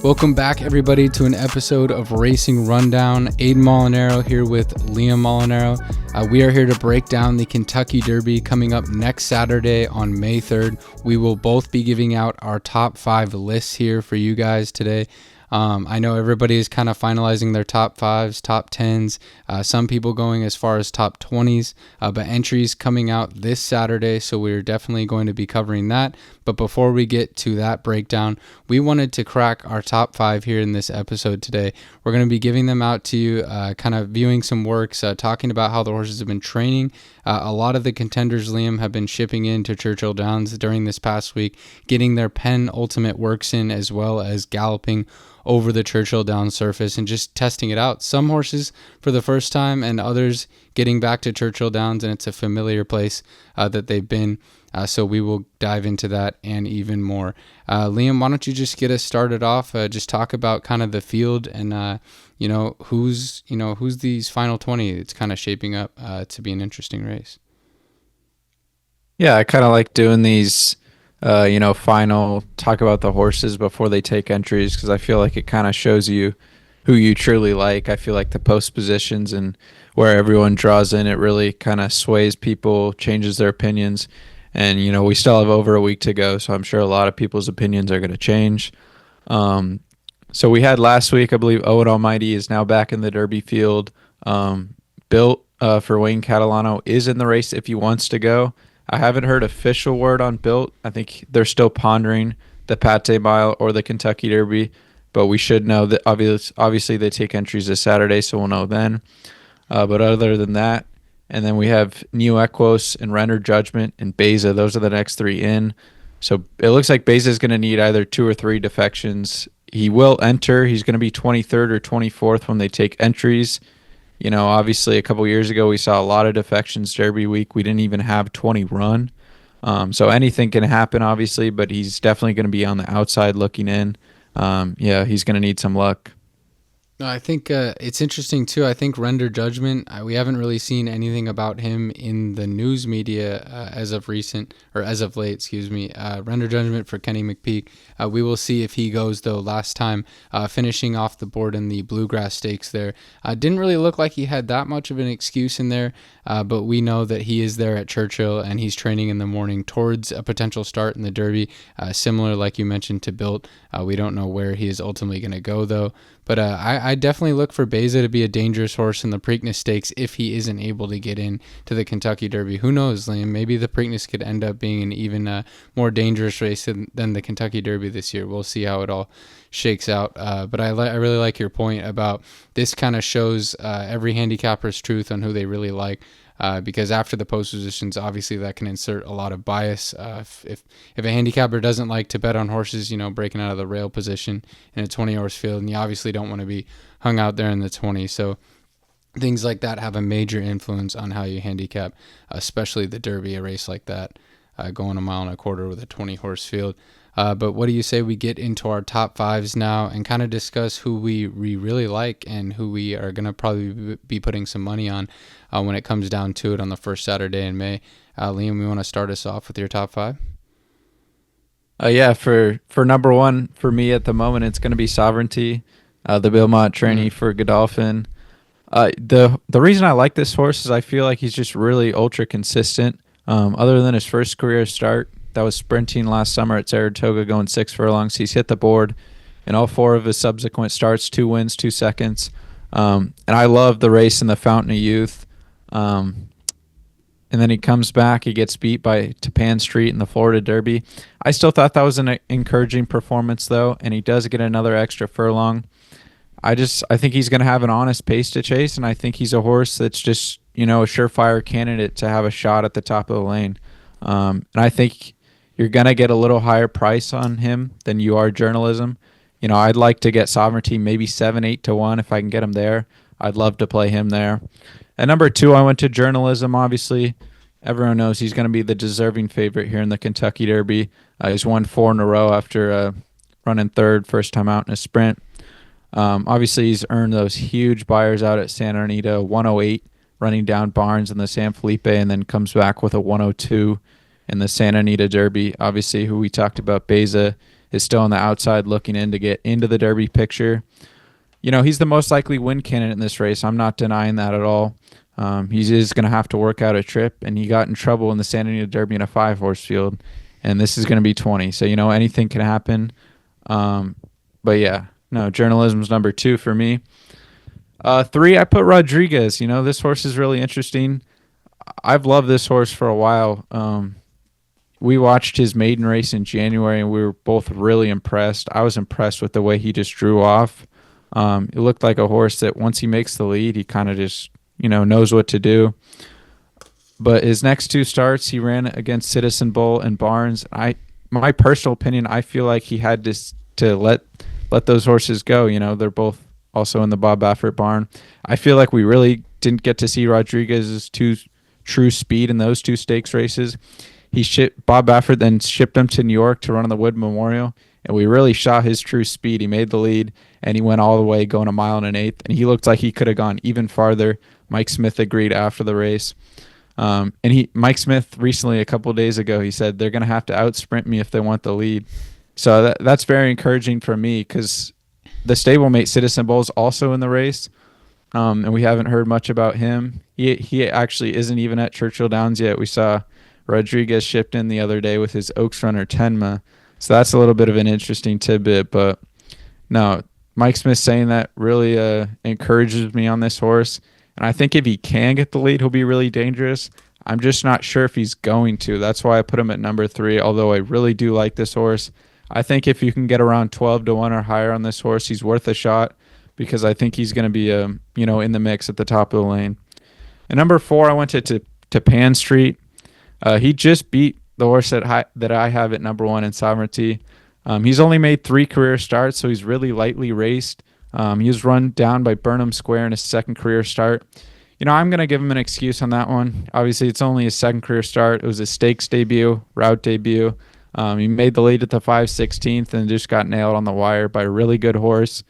Welcome back, everybody, to an episode of Racing Rundown. Aidan Molinaro here with Liam Molinaro. We are here to break down the Kentucky Derby coming up next Saturday on May 3rd. We will both be giving out our top 5 lists here for you guys today. I know everybody is kind of finalizing their top 5s, top 10s, some people going as far as top 20s, but entries coming out this Saturday, so we're definitely going to be covering that. But before we get to that breakdown, we wanted to crack our top 5 here in this episode today. We're going to be giving them out to you, kind of viewing some works, talking about how the horses have been training. A lot of the contenders, Liam, have been shipping into Churchill Downs during this past week, getting their Penn Ultimate works in, as well as galloping over the Churchill Downs surface and just testing it out. Some horses for the first time and others getting back to Churchill Downs, and it's a familiar place that they've been. So we will dive into that and even more. Liam, why don't you just get us started off? Just talk about kind of the field and who's these final 20. It's kind of shaping up to be an interesting race. Yeah, I kind of like doing these final talk about the horses before they take entries, because I feel like it kind of shows you who you truly like. I feel like the post positions and where everyone draws in, it really kind of sways people, changes their opinions. And, we still have over a week to go, so I'm sure a lot of people's opinions are going to change. So we had last week, I believe, Owen Almighty is now back in the Derby field. Built for Wayne Catalano is in the race if he wants to go. I haven't heard official word on Built. I think they're still pondering the Pate Mile or the Kentucky Derby, but we should know that obviously they take entries this Saturday, so we'll know then. But other than that, and then we have Neo Equos and Render Judgment and BAEZA. Those are the next 3 in. So it looks like BAEZA is going to need either 2 or 3 defections. He will enter. He's going to be 23rd or 24th when they take entries. Obviously a couple years ago we saw a lot of defections Derby week. We didn't even have 20 run. So anything can happen, obviously, but he's definitely going to be on the outside looking in. He's going to need some luck. I think it's interesting, too. I think Render Judgment, we haven't really seen anything about him in the news media as of late, Render Judgment for Kenny McPeak. We will see if he goes, though. Last time, finishing off the board in the Bluegrass Stakes there. Didn't really look like he had that much of an excuse in there, but we know that he is there at Churchill, and he's training in the morning towards a potential start in the Derby. Similar, like you mentioned, to Built. We don't know where he is ultimately going to go, though. But I definitely look for BAEZA to be a dangerous horse in the Preakness Stakes if he isn't able to get in to the Kentucky Derby. Who knows, Liam? Maybe the Preakness could end up being an even more dangerous race than the Kentucky Derby this year. We'll see how it all shakes out. But I really like your point about this kind of shows every handicapper's truth on who they really like. Because after the post positions, obviously that can insert a lot of bias. If a handicapper doesn't like to bet on horses, breaking out of the rail position in a 20-horse field, and you obviously don't want to be hung out there in the 20. So things like that have a major influence on how you handicap, especially the Derby, a race like that, going 1.25 miles with a 20-horse field. But what do you say we get into our top 5s now and kind of discuss who we really like and who we are going to probably be putting some money on when it comes down to it on the first Saturday in May. Liam, we want to start us off with your top 5? For number 1, for me at the moment, it's going to be Sovereignty, the Bilmont trainee for Godolphin. The reason I like this horse is I feel like he's just really ultra consistent. Other than his first career start, that was sprinting last summer at Saratoga, going 6 furlongs. He's hit the board in all 4 of his subsequent starts, 2 wins, 2 seconds. And I love the race in the Fountain of Youth. And then he comes back. He gets beat by TAPPAN Street in the Florida Derby. I still thought that was an encouraging performance, though, and he does get another extra furlong. I think he's going to have an honest pace to chase, and I think he's a horse that's just, a surefire candidate to have a shot at the top of the lane. And I think you're going to get a little higher price on him than you are Journalism. I'd like to get Sovereignty maybe 7-8 to 1 if I can get him there. I'd love to play him there. At number 2, I went to Journalism, obviously. Everyone knows he's going to be the deserving favorite here in the Kentucky Derby. He's won 4 in a row after running third, first time out in a sprint. Obviously, he's earned those huge buyers out at Santa Anita, 108, running down Barnes in the San Felipe, and then comes back with a 102 in the Santa Anita Derby. Obviously, who we talked about, BAEZA, is still on the outside looking in to get into the Derby picture. He's the most likely win candidate in this race. I'm not denying that at all. He is going to have to work out a trip, and he got in trouble in the San Antonio Derby in a 5-horse field, and this is going to be 20. So, anything can happen. But yeah, no, journalism's number 2 for me. 3, I put Rodriguez. This horse is really interesting. I've loved this horse for a while. We watched his maiden race in January, and we were both really impressed. I was impressed with the way he just drew off. It looked like a horse that once he makes the lead, he kind of just, knows what to do. But his next 2 starts, he ran against Citizen Bull and Barnes. My personal opinion, I feel like he had to let those horses go. They're both also in the Bob Baffert barn. I feel like we really didn't get to see Rodriguez's true speed in those 2 stakes races. Bob Baffert then shipped him to New York to run on the Wood Memorial, and we really saw his true speed. He made the lead, and he went all the way, going a mile and an eighth, and he looked like he could have gone even farther. Mike Smith agreed after the race. Mike Smith recently, a couple of days ago, he said they're going to have to out-sprint me if they want the lead. So that's very encouraging for me, because the stablemate Citizen Bull's also in the race, and we haven't heard much about him. He actually isn't even at Churchill Downs yet. We saw Rodriguez shipped in the other day with his Oaks runner Tenma. So that's a little bit of an interesting tidbit. But no, Mike Smith saying that really encourages me on this horse. And I think if he can get the lead, he'll be really dangerous. I'm just not sure if he's going to. That's why I put him at number 3, although I really do like this horse. I think if you can get around 12-1 or higher on this horse, he's worth a shot, because I think he's going to be in the mix at the top of the lane. And number 4, I went to TAPPAN Street. He just beat the horse that I have at number 1 in Sovereignty. He's only made 3 career starts, so he's really lightly raced. He was run down by Burnham Square in his 2nd career start. I'm going to give him an excuse on that one. Obviously, it's only his 2nd career start. It was his stakes debut, route debut. He made the lead at the 5/16th and just got nailed on the wire by a really good horse.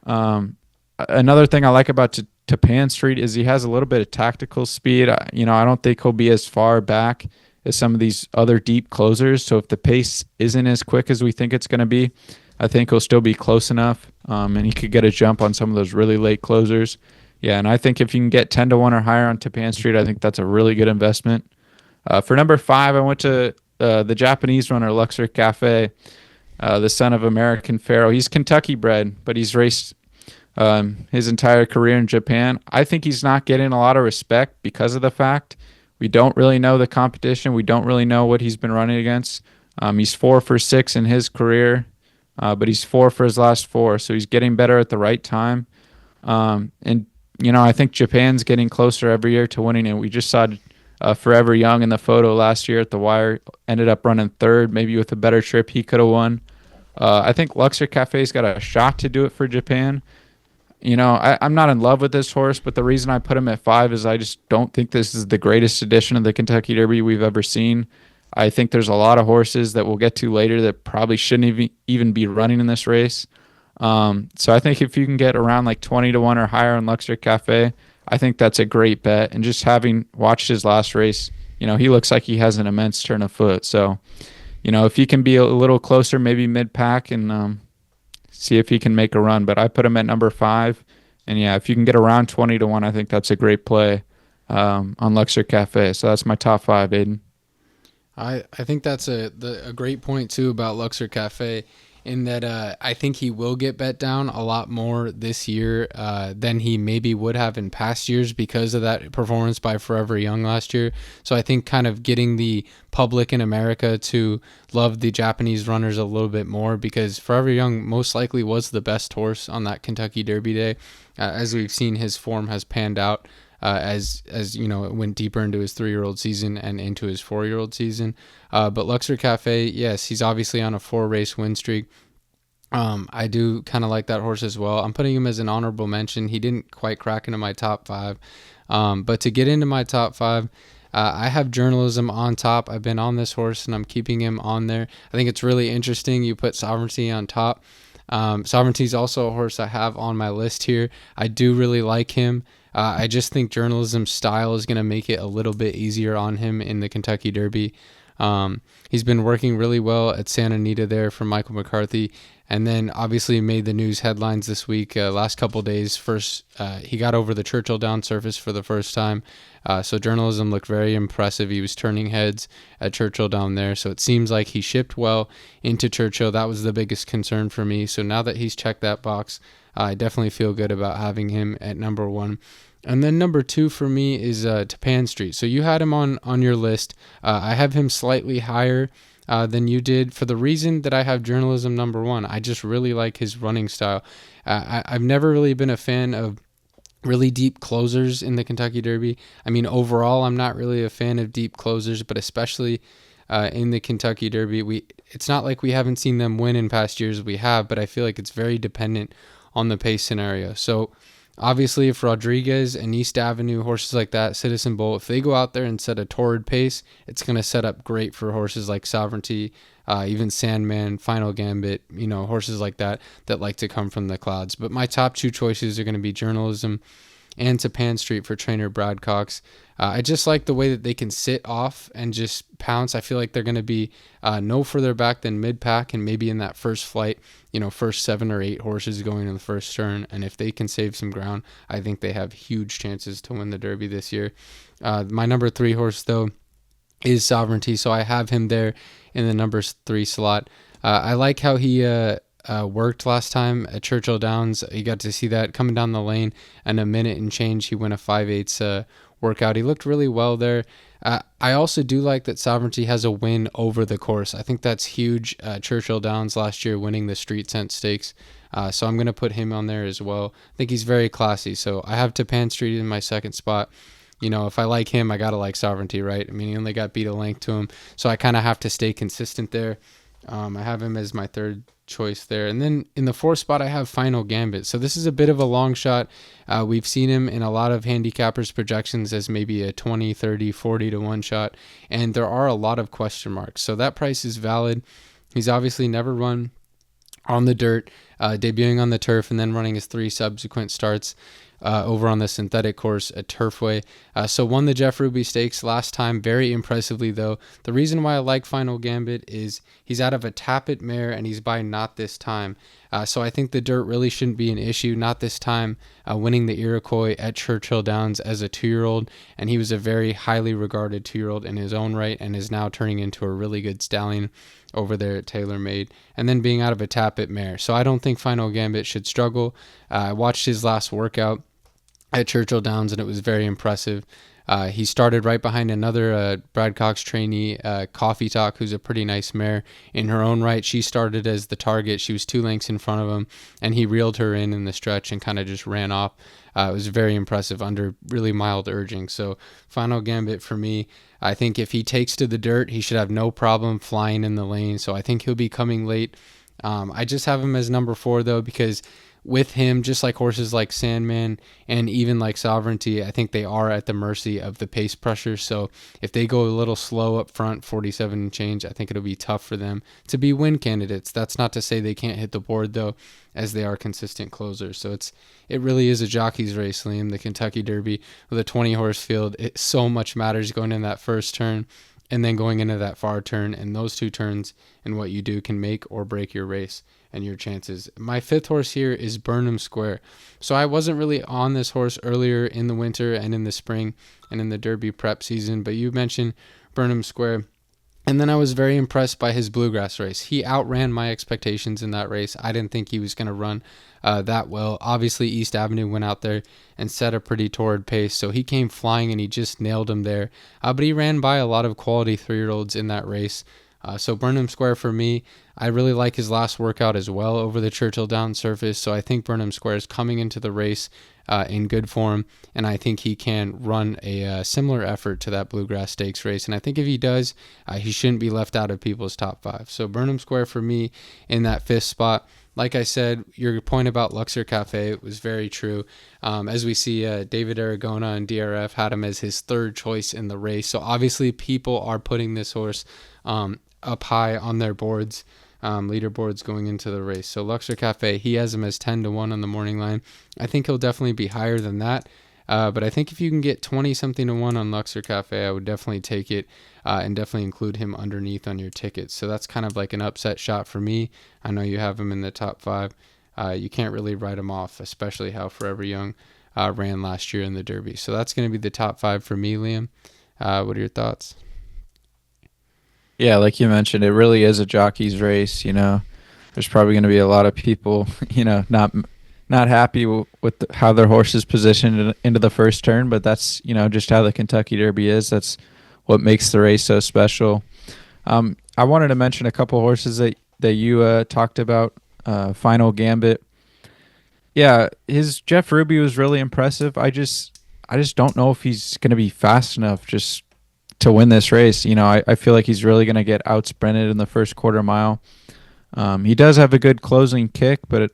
Another thing I like about TAPPAN Street is he has a little bit of tactical speed. I don't think he'll be as far back as some of these other deep closers. So if the pace isn't as quick as we think it's going to be, I think he'll still be close enough, and he could get a jump on some of those really late closers. Yeah, and I think if you can get 10-1 or higher on TAPPAN Street, I think that's a really good investment. For number 5, I went to the Japanese runner Luxor Cafe, the son of American Pharaoh. He's Kentucky bred, but he's raced his entire career in Japan. I think he's not getting a lot of respect because of the fact we don't really know the competition. We don't really know what he's been running against. He's 4 for 6 in his career, but he's 4 for his last 4, so he's getting better at the right time. I think Japan's getting closer every year to winning it. We just saw Forever Young in the photo last year at the wire, ended up running 3rd. Maybe with a better trip, he could have won. I think Luxor Cafe's got a shot to do it for Japan. I'm not in love with this horse, but the reason I put him at 5 is I just don't think this is the greatest edition of the Kentucky Derby we've ever seen. I think there's a lot of horses that we'll get to later that probably shouldn't even be running in this race. So I think if you can get around like 20-1 or higher on Luxor Cafe, I think that's a great bet. And just having watched his last race, he looks like he has an immense turn of foot. So, if he can be a little closer, maybe mid-pack, and see if he can make a run. But I put him at number 5. And yeah, if you can get around 20-1, I think that's a great play on Luxor Cafe. So that's my top 5, Aidan. I think that's a great point too about Luxor Cafe, in that I think he will get bet down a lot more this year than he maybe would have in past years because of that performance by Forever Young last year. So I think kind of getting the public in America to love the Japanese runners a little bit more, because Forever Young most likely was the best horse on that Kentucky Derby day. As we've seen, his form has panned out as it went deeper into his 3-year-old season and into his 4-year-old season. But Luxor Cafe, yes, he's obviously on a 4-race win streak. I do kind of like that horse as well. I'm putting him as an honorable mention. He didn't quite crack into my top 5. But to get into my top 5, I have Journalism on top. I've been on this horse and I'm keeping him on there. I think it's really interesting you put Sovereignty on top. Sovereignty is also a horse I have on my list here. I do really like him. I just think Journalism's style is going to make it a little bit easier on him in the Kentucky Derby. He's been working really well at Santa Anita there for Michael McCarthy, and then obviously made the news headlines this week. Last couple days, first he got over the Churchill Down surface for the first time. So journalism looked very impressive. He was turning heads at Churchill down there. So it seems like he shipped well into Churchill. That was the biggest concern for me. So now that he's checked that box, I definitely feel good about having him at number 1. And then number 2 for me is TAPPAN Street. So you had him on your list. I have him slightly higher than you did for the reason that I have journalism number 1. I just really like his running style. I've never really been a fan of really deep closers in the Kentucky Derby. I mean, overall, I'm not really a fan of deep closers, but especially in the Kentucky Derby, it's not like we haven't seen them win in past years. We have, but I feel like it's very dependent on the pace scenario. So obviously, if Rodriguez and East Avenue, horses like that, Citizen Bowl, if they go out there and set a torrid pace, it's going to set up great for horses like Sovereignty, even Sandman, Final Gambit, horses like that like to come from the clouds. But my top 2 choices are going to be journalism and TAPPAN Street for trainer Brad Cox. I just like the way that they can sit off and just pounce. I feel like they're going to be no further back than mid-pack and maybe in that first flight, first 7 or 8 horses going in the first turn. And if they can save some ground, I think they have huge chances to win the Derby this year. My number 3 horse, though, is Sovereignty. So I have him there in the number 3 slot. I like how he worked last time at Churchill Downs. You got to see that coming down the lane in a minute and change. He went a 5/8 workout. He looked really well there. I also do like that Sovereignty has a win over the course. I think that's huge. Churchill Downs last year winning the Street Scent Stakes. So I'm going to put him on there as well. I think he's very classy. So I have TAPPAN Street in my 2nd spot. If I like him, I got to like Sovereignty, right? I mean, he only got beat a length to him. So I kind of have to stay consistent there. I have him as my 3rd choice there. And then in the 4th spot, I have Final Gambit. So this is a bit of a long shot. We've seen him in a lot of handicappers' projections as maybe a 20, 30, 40 to 1 shot. And there are a lot of question marks. So that price is valid. He's obviously never run on the dirt, debuting on the turf and then running his 3 subsequent starts over on the synthetic course at Turfway. So won the Jeff Ruby Stakes last time very impressively, though. The reason why I like Final Gambit is he's out of a Tappet mare and he's by Not This Time. So I think the dirt really shouldn't be an issue. Not This Time winning the Iroquois at Churchill Downs as a 2-year-old, and he was a very highly regarded 2-year-old in his own right and is now turning into a really good stallion over there at TaylorMade, and then being out of a Tappet mare. So I don't think Final Gambit should struggle. I watched his last workout at Churchill Downs, and it was very impressive. He started right behind another Brad Cox trainee, Coffee Talk, who's a pretty nice mare in her own right. She started as the target. She was 2 lengths in front of him, and he reeled her in the stretch and kind of just ran off. It was very impressive under really mild urging. So Final Gambit for me, I think if he takes to the dirt, he should have no problem flying in the lane. So I think he'll be coming late. I just have him as number 4, though, because with him, just like horses like Sandman and even like Sovereignty, I think they are at the mercy of the pace pressure. So if they go a little slow up front, 47 and change, I think it'll be tough for them to be win candidates. That's not to say they can't hit the board, though, as they are consistent closers. So it really is a jockey's race, Liam. The Kentucky Derby with a 20-horse field, so much matters going in that first turn and then going into that far turn. And those 2 turns and what you do can make or break your race and your chances. My 5th horse here is Burnham Square. So I wasn't really on this horse earlier in the winter and in the spring and in the Derby prep season, but you mentioned Burnham Square. And then I was very impressed by his bluegrass race. He outran my expectations in that race. I didn't think he was going to run that well. Obviously, East Avenue went out there and set a pretty torrid pace, so he came flying and he just nailed him there. But he ran by a lot of quality 3-year-olds in that race. So Burnham Square for me, I really like his last workout as well over the Churchill Downs surface. So I think Burnham Square is coming into the race in good form, and I think he can run a similar effort to that Bluegrass Stakes race. And I think if he does, he shouldn't be left out of people's top 5. So Burnham Square for me in that 5th spot. Like I said, your point about Luxor Cafe was very true. As we see, David Aragona and DRF had him as his 3rd choice in the race. So obviously people are putting this horse up high on their boards, leaderboards going into the race. So Luxor Cafe, he has him as 10 to 1 on the morning line. I think he'll definitely be higher than that. But I think if you can get 20 something to 1 on Luxor Cafe, I would definitely take it and definitely include him underneath on your tickets. So that's kind of like an upset shot for me. I know you have him in the top 5. You can't really write him off, especially how Forever Young ran last year in the Derby. So that's going to be the top 5 for me, Liam. What are your thoughts? Yeah, like you mentioned, it really is a jockey's race. There's probably going to be a lot of people, not happy with how their horse is positioned into the first turn, but that's just how the Kentucky Derby is. That's what makes the race so special. I wanted to mention a couple horses that you talked about. Final Gambit. Yeah, his Jeff Ruby was really impressive. I just don't know if he's going to be fast enough just to win this race. I feel like he's really going to get outsprinted in the first quarter mile. He does have a good closing kick, but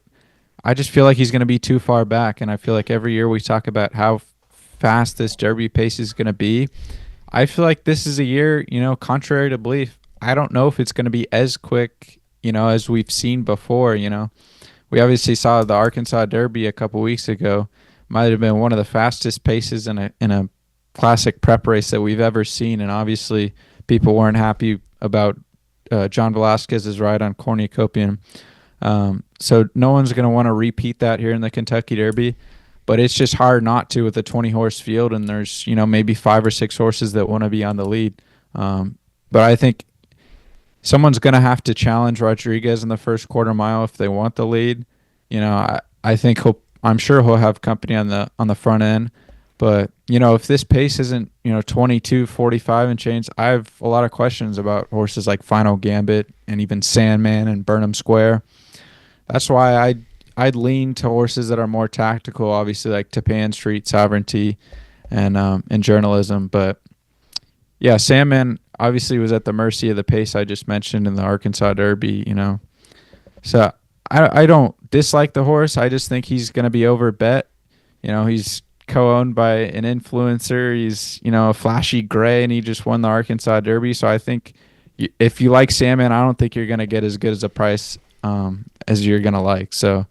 I just feel like he's going to be too far back. And I feel like every year we talk about how fast this Derby pace is going to be. I feel like this is a year, contrary to belief, I don't know if it's going to be as quick, as we've seen before. We obviously saw the Arkansas Derby a couple weeks ago. Might have been one of the fastest paces in a classic prep race that we've ever seen, and obviously people weren't happy about John Velasquez's ride on Cornucopian. So no one's going to want to repeat that here in the Kentucky Derby, but it's just hard not to with a 20-horse field, and there's maybe 5 or 6 horses that want to be on the lead. But I think someone's going to have to challenge Rodriguez in the first quarter mile if they want the lead. I think I'm sure he'll have company on the front end. But, if this pace isn't, 22:45 and change, I have a lot of questions about horses like Final Gambit and even Sandman and Burnham Square. That's why I'd lean to horses that are more tactical, obviously like Tappan Street, Sovereignty, and Journalism. But, yeah, Sandman obviously was at the mercy of the pace I just mentioned in the Arkansas Derby, So I don't dislike the horse. I just think he's going to be overbet. He's co-owned by an influencer. He's, a flashy gray, and he just won the Arkansas Derby. So I think if you like Salmon, I don't think you're going to get as good as a price as you're going to like. So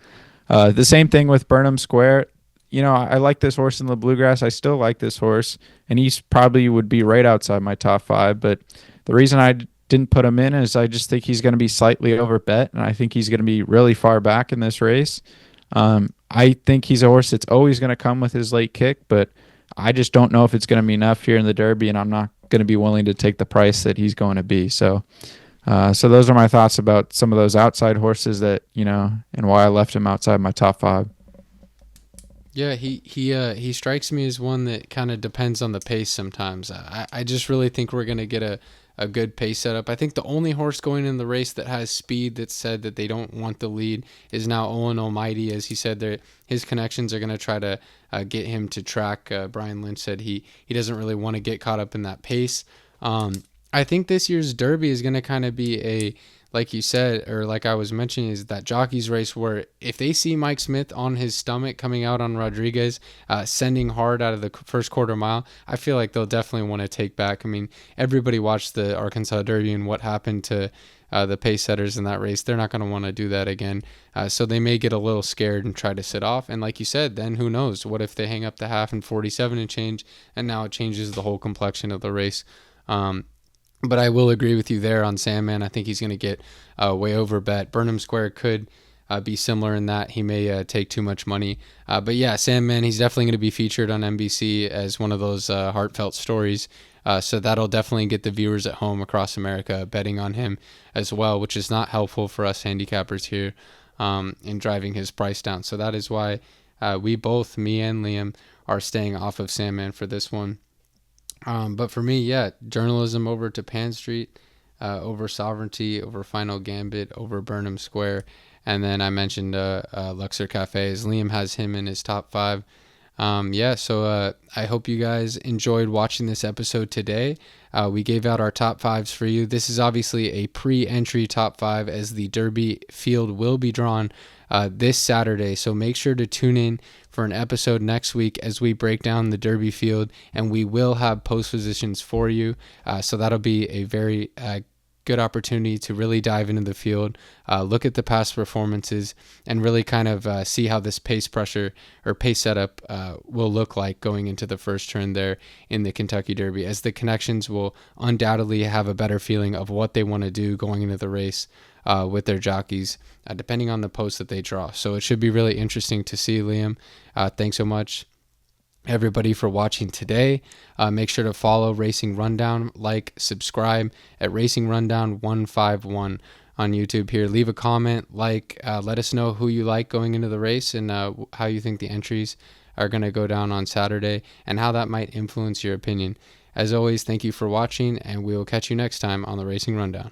the same thing with Burnham Square. I like this horse in the Bluegrass. I still like this horse, and he's probably would be right outside my top 5. But the reason I didn't put him in is I just think he's going to be slightly overbet, and I think he's going to be really far back in this race. I think he's a horse that's always going to come with his late kick, but I just don't know if it's going to be enough here in the Derby, and I'm not going to be willing to take the price that he's going to be. So those are my thoughts about some of those outside horses that, and why I left him outside my top 5. Yeah, he strikes me as one that kind of depends on the pace sometimes. I just really think we're going to get a good pace setup. I think the only horse going in the race that has speed that said that they don't want the lead is now Owen Almighty. As he said, his connections are going to try to get him to track. Brian Lynch said he doesn't really want to get caught up in that pace. I think this year's Derby is going to kind of be a, like you said, or like I was mentioning, is that jockey's race where if they see Mike Smith on his stomach coming out on Rodriguez, sending hard out of the first quarter mile, I feel like they'll definitely want to take back. I mean, everybody watched the Arkansas Derby and what happened to the pace setters in that race. They're not going to want to do that again. So they may get a little scared and try to sit off. And like you said, then who knows? What if they hang up the half and 47 and change, and now it changes the whole complexion of the race. But I will agree with you there on Sandman. I think he's going to get way over bet. Burnham Square could be similar in that he may take too much money. But yeah, Sandman, he's definitely going to be featured on NBC as one of those heartfelt stories. So that'll definitely get the viewers at home across America betting on him as well, which is not helpful for us handicappers here in driving his price down. So that is why we both, me and Liam, are staying off of Sandman for this one. But for me, yeah, Journalism over Tappan Street, over Sovereignty, over Final Gambit, over Burnham Square. And then I mentioned Luxor Cafes. Liam has him in his top 5. So I hope you guys enjoyed watching this episode today. We gave out our top 5s for you. This is obviously a pre-entry top 5 as the Derby field will be drawn this Saturday. So make sure to tune in for an episode next week as we break down the Derby field, and we will have post positions for you. So that'll be a very good opportunity to really dive into the field, look at the past performances, and really kind of see how this pace pressure or pace setup will look like going into the first turn there in the Kentucky Derby, as the connections will undoubtedly have a better feeling of what they want to do going into the race with their jockeys, depending on the post that they draw. So it should be really interesting to see, Liam. Thanks so much, everybody, for watching today. Make sure to follow Racing Rundown, like, subscribe at Racing Rundown 151 on YouTube here. Leave a comment, let us know who you like going into the race and how you think the entries are going to go down on Saturday and how that might influence your opinion. As always, thank you for watching, and we will catch you next time on the Racing Rundown.